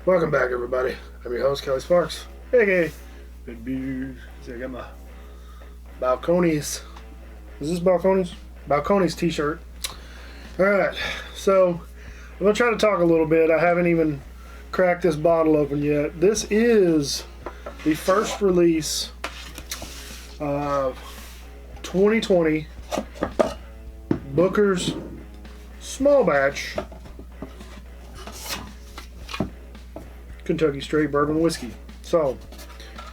Welcome back, everybody. I'm your host, Kelly Sparks, aka Good Beers. See, I got my Balcones. Is this Balcones? Balcones t-shirt. Alright, so I'm going to try to talk a little bit. I haven't even cracked this bottle open yet. This is the first release of 2020 Booker's Small Batch Kentucky Straight Bourbon Whiskey. So,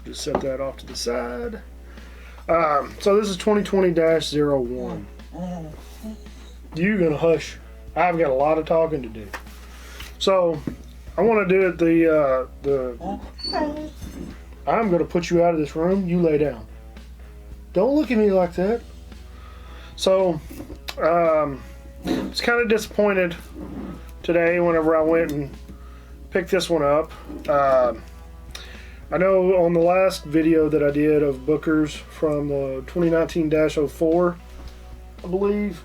just set that off to the side. So this is 2020-01. You gonna hush? I've got a lot of talking to do. So, I want to do it I'm gonna put you out of this room. You lay down. Don't look at me like that. So, I was kind of disappointed today whenever I went and picked this one up. I know on the last video that I did of Booker's from the 2019-04, I believe,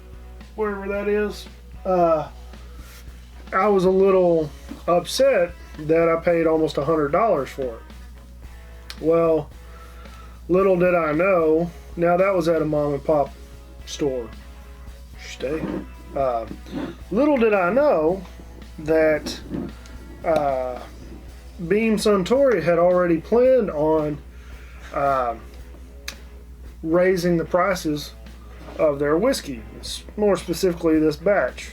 wherever that is, I was a little upset that I paid almost $100 for it. Well, little did I know, now that was at a mom and pop store. Stay. Little did I know that Beam Suntory had already planned on raising the prices of their whiskey, more specifically this batch.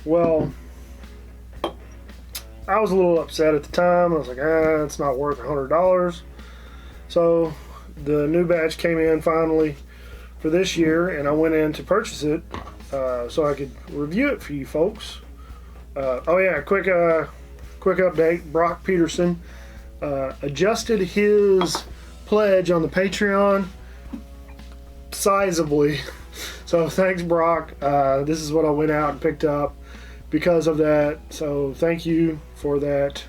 Well, I was a little upset at the time. I was like, it's not worth $100. So the new batch came in finally for this year, and I went in to purchase it so I could review it for you folks. Oh yeah, quick update. Brock Peterson adjusted his pledge on the Patreon sizably. So thanks, Brock. This is what I went out and picked up because of that. So thank you for that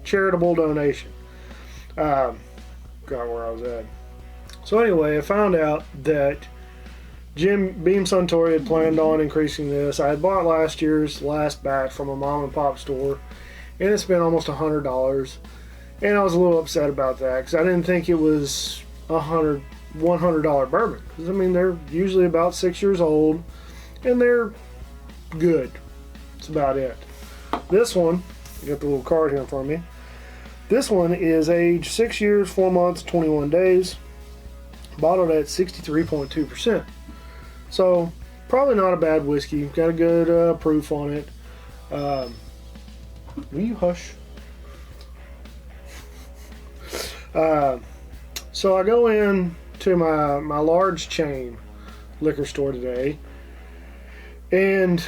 charitable donation. Got where I was at. So anyway, I found out that Beam Suntory had planned on increasing this. I had bought last year's last batch from a mom and pop store, and it spent almost $100. And I was a little upset about that because I didn't think it was $100 bourbon. Because I mean, they're usually about 6 years old, and they're good. That's about it. This one, I got the little card here in front of me. This one is aged 6 years, 4 months, 21 days, bottled at 63.2%. So, probably not a bad whiskey. Got a good proof on it. Will you hush? So I go in to my large chain liquor store today, and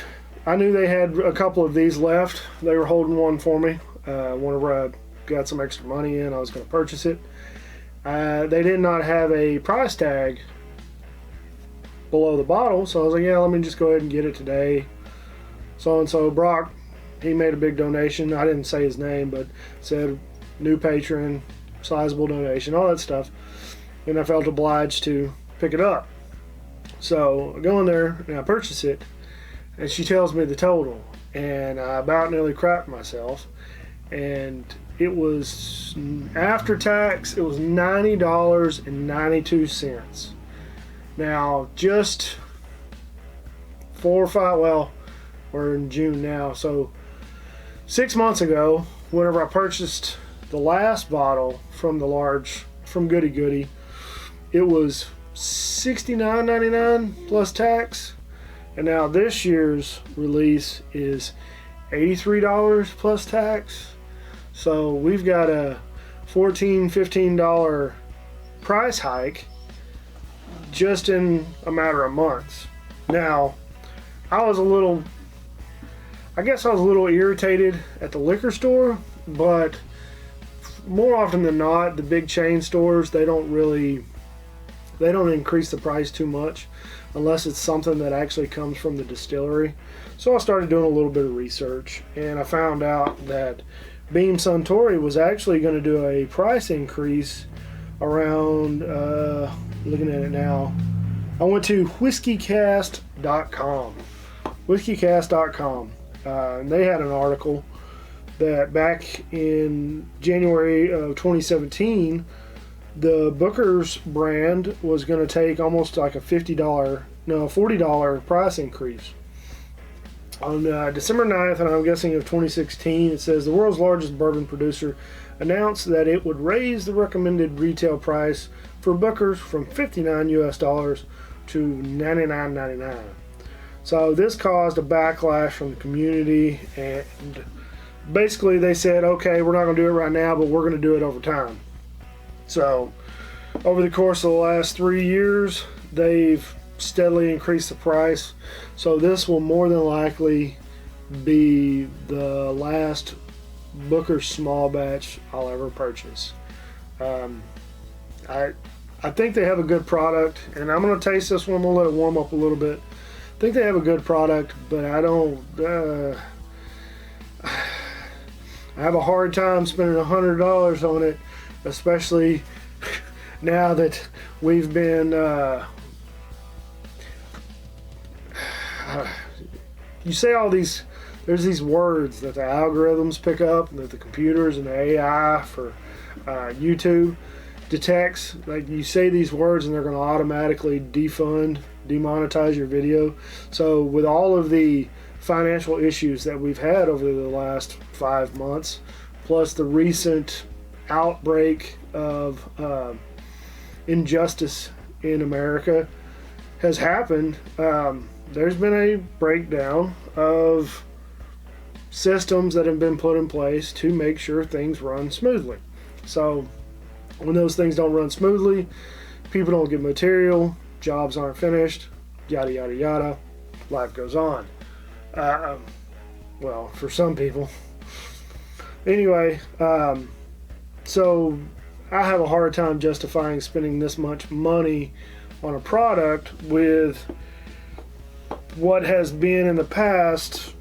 I knew they had a couple of these left. They were holding one for me. Whenever I got some extra money in, I was going to purchase it. They did not have a price tag below the bottle, so I was like, yeah, let me just go ahead and get it today. So Brock, he made a big donation. I didn't say his name, but said new patron, sizable donation, all that stuff, and I felt obliged to pick it up. So I go in there and I purchase it, and she tells me the total, and I about nearly crapped myself. And it was, after tax, it was $90.92. Now, just 4 or 5, well, we're in June now, so 6 months ago, whenever I purchased the last bottle from Goody Goody, it was $69.99 plus tax, and now this year's release is $83 plus tax. So we've got a $14, $15 price hike just in a matter of months. Now, I guess I was a little irritated at the liquor store, but more often than not, the big chain stores, they don't increase the price too much unless it's something that actually comes from the distillery. So I started doing a little bit of research, and I found out that Beam Suntory was actually going to do a price increase around, looking at it now, I went to whiskycast.com. Whiskycast.com. And they had an article that back in January of 2017, the Booker's brand was going to take almost like a $40 price increase. On December 9th, and I'm guessing of 2016, it says the world's largest bourbon producer announced that it would raise the recommended retail price for Booker's from $59 to $99.99. So this caused a backlash from the community, and basically they said, okay, we're not going to do it right now, but we're going to do it over time. So over the course of the last 3 years, they've steadily increased the price. So this will more than likely be the last Booker small batch I'll ever purchase. I think they have a good product, and I'm going to taste this one. I'm going to let it warm up a little bit. I think they have a good product, but I don't. I have a hard time spending $100 on it, especially now that we've been. You say all these. There's these words that the algorithms pick up, that the computers and the AI for YouTube detects. Like, you say these words and they're going to automatically demonetize your video. So with all of the financial issues that we've had over the last 5 months, plus the recent outbreak of injustice in America has happened, there's been a breakdown of systems that have been put in place to make sure things run smoothly. So when those things don't run smoothly, people don't get material, jobs aren't finished, yada yada yada, life goes on. Well, for some people. Anyway, so I have a hard time justifying spending this much money on a product with what has been in the past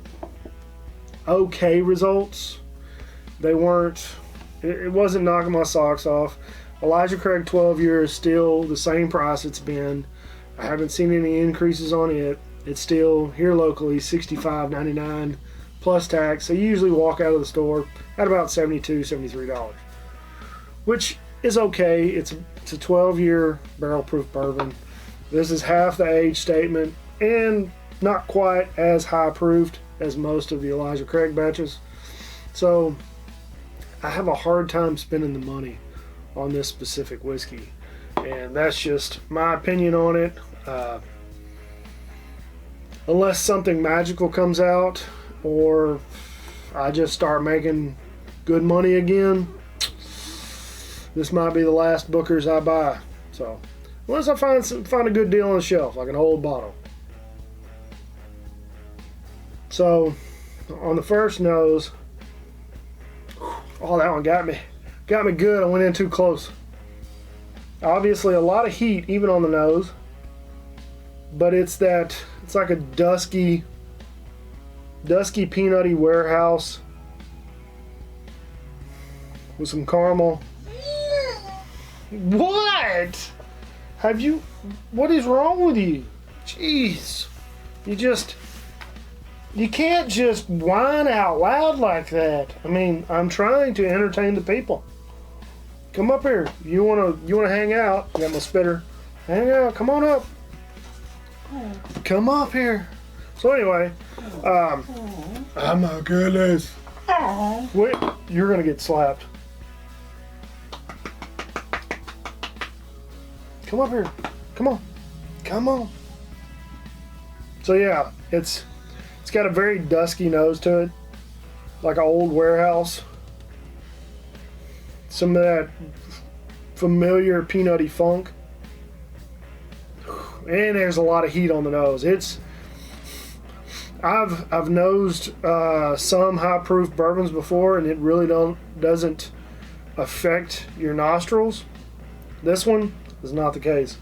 okay results. They weren't, it wasn't knocking my socks off. Elijah Craig 12 year is still the same price it's been. I haven't seen any increases on it. It's still here locally $65.99 plus tax. So you usually walk out of the store at about $72, $73, which is okay. It's a 12 year barrel proof bourbon. This is half the age statement and not quite as high proofed as most of the Elijah Craig batches. So I have a hard time spending the money on this specific whiskey, and that's just my opinion on it. Unless something magical comes out or I just start making good money again, this might be the last Booker's I buy. So unless I find a good deal on the shelf, like an old bottle. So on the first nose, oh, that one got me good. I went in too close. Obviously a lot of heat even on the nose, but it's like a dusky peanutty warehouse with some caramel. What is wrong with you? Jeez, you can't just whine out loud like that. I mean, I'm trying to entertain the people. Come up here. You wanna hang out? Got my spitter. Hang out. Come on up. Come up here. So anyway, oh my goodness. Wait, you're gonna get slapped. Come up here. Come on. Come on. So yeah, it's got a very dusky nose to it, like an old warehouse. Some of that familiar peanutty funk, and there's a lot of heat on the nose. I've nosed some high proof bourbons before, and it really doesn't affect your nostrils. This one is not the case.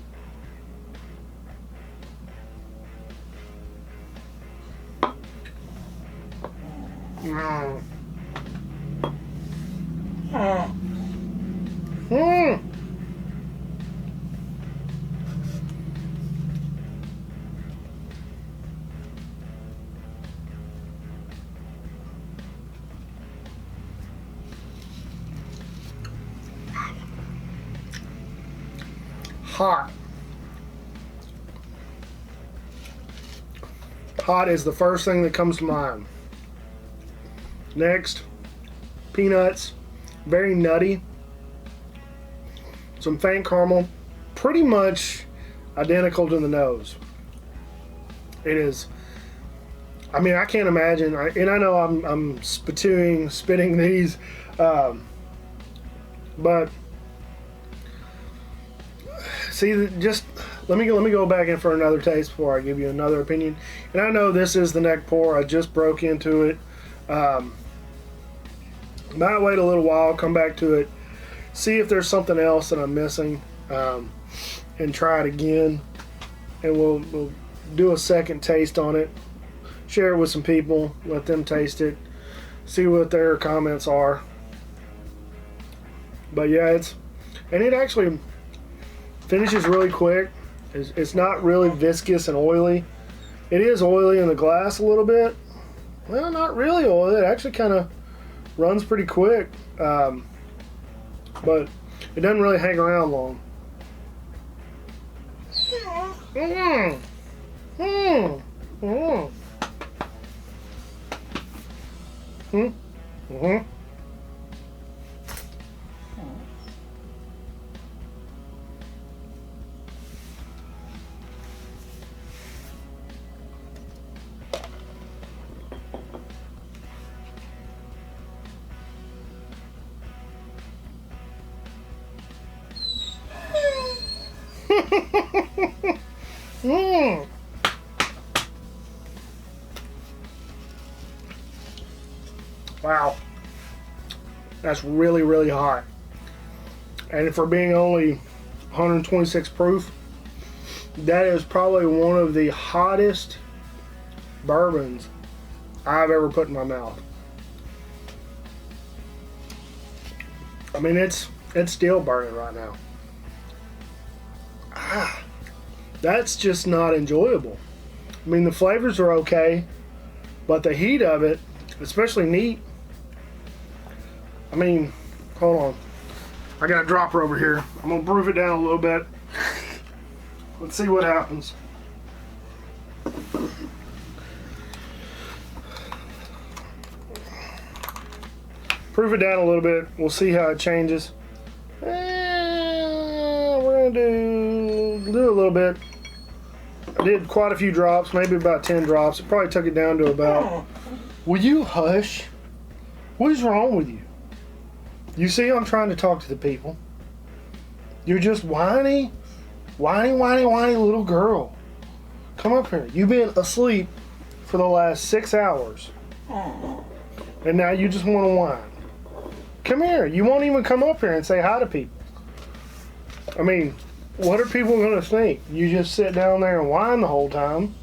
hot. Hot is the first thing that comes to mind. Next, peanuts, very nutty. Some faint caramel, pretty much identical to the nose. It is. I mean, I can't imagine, and I know I'm spitting these, but see, just let me go back in for another taste before I give you another opinion. And I know this is the neck pour. I just broke into it. Might wait a little while, come back to it, see if there's something else that I'm missing, and try it again. And we'll do a second taste on it. Share it with some people, let them taste it, see what their comments are. But yeah, it actually finishes really quick. It's not really viscous and oily. It is oily in the glass a little bit. Well, not really oily. It actually kind of runs pretty quick, but it doesn't really hang around long. Wow, that's really, really hot. And for being only 126 proof, that is probably one of the hottest bourbons I've ever put in my mouth. I mean, it's still burning right now. That's just not enjoyable. I mean, the flavors are okay, but the heat of it, especially neat. I mean, hold on. I got a dropper over here. I'm gonna proof it down a little bit. Let's see what happens. Proof it down a little bit. We'll see how it changes. We're gonna do a little bit. I did quite a few drops, maybe about 10 drops. It probably took it down to about. Will you hush? What is wrong with you? You see, I'm trying to talk to the people. You're just whiny little girl. Come up here. You've been asleep for the last 6 hours. And now you just want to whine. Come here. You won't even come up here and say hi to people. I mean, what are people going to think? You just sit down there and whine the whole time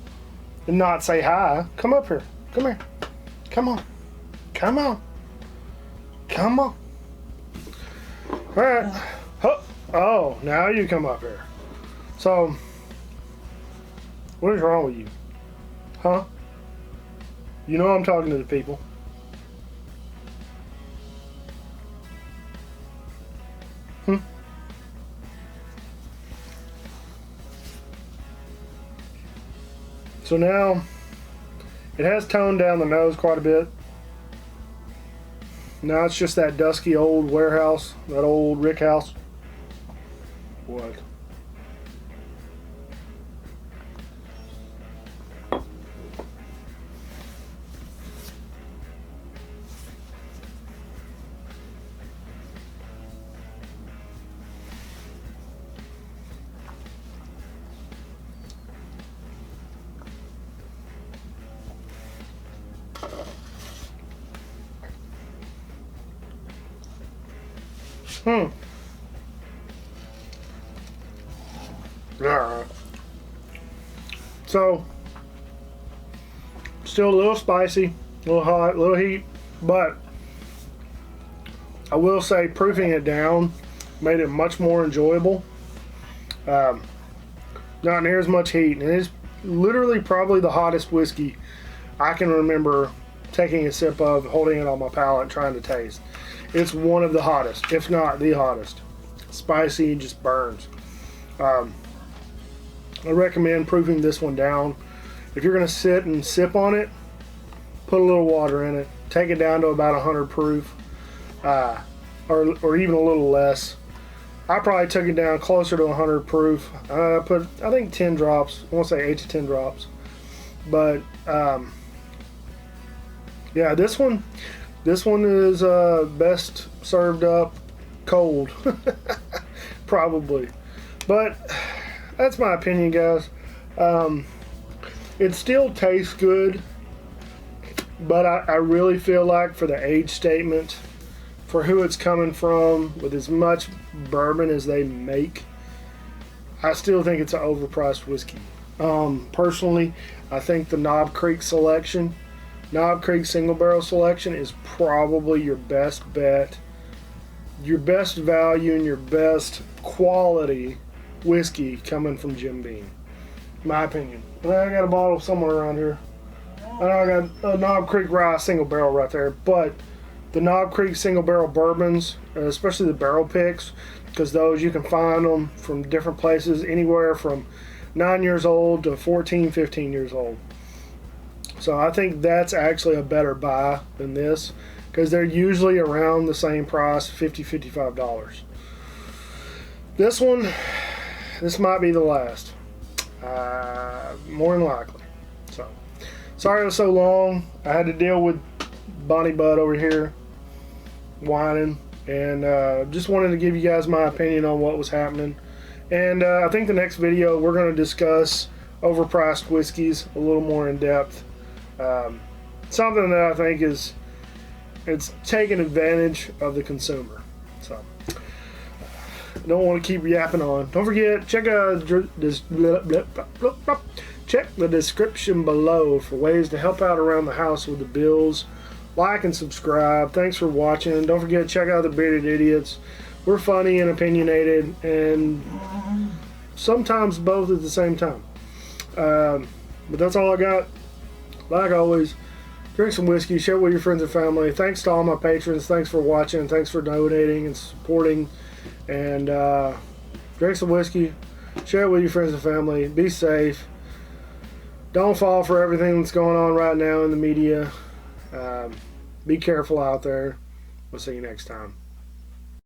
and not say hi. Come up here. Come here. Come on. Come on. Come on. All right. Oh, now you come up here. So, what is wrong with you? Huh? You know I'm talking to the people. So now, it has toned down the nose quite a bit. Now it's just that dusky old warehouse, that old rick house. What? Alright. So, still a little spicy, a little hot, a little heat, but I will say proofing it down made it much more enjoyable. Not near as much heat, and it is literally probably the hottest whiskey I can remember taking a sip of, holding it on my palate, trying to taste. It's one of the hottest, if not the hottest. Spicy, just burns. I recommend proofing this one down. If you're going to sit and sip on it, put a little water in it. Take it down to about 100 proof, or even a little less. I probably took it down closer to 100 proof. I think 10 drops. I want to say 8 to 10 drops. But yeah, this one is best served up cold, probably. But that's my opinion, guys. It still tastes good, but I really feel like for the age statement, for who it's coming from, with as much bourbon as they make, I still think it's an overpriced whiskey. Personally, I think the Knob Creek selection, Knob Creek single barrel selection, is probably your best bet, your best value, and your best quality whiskey coming from Jim Beam. My opinion. I got a bottle somewhere around here. I know I got a Knob Creek Rye single barrel right there, but the Knob Creek single barrel bourbons, especially the barrel picks, because those you can find them from different places, anywhere from 9 years old to 14, 15 years old. So I think that's actually a better buy than this, because they're usually around the same price, $50, $55. This might be the last, more than likely. So sorry it was so long. I had to deal with Bonnie Bud over here whining, and just wanted to give you guys my opinion on what was happening. And I think the next video we're going to discuss overpriced whiskeys a little more in depth. Something that I think it's taking advantage of the consumer. So I don't want to keep yapping on. Don't forget, check the description below for ways to help out around the house with the bills. Like and subscribe. Thanks for watching. Don't forget to check out the Bearded Idiots. We're funny and opinionated, and sometimes both at the same time. But that's all I got. Like always, drink some whiskey, share it with your friends and family. Thanks to all my patrons. Thanks for watching. Thanks for donating and supporting. And drink some whiskey, share it with your friends and family. Be safe. Don't fall for everything that's going on right now in the media. Be careful out there. We'll see you next time.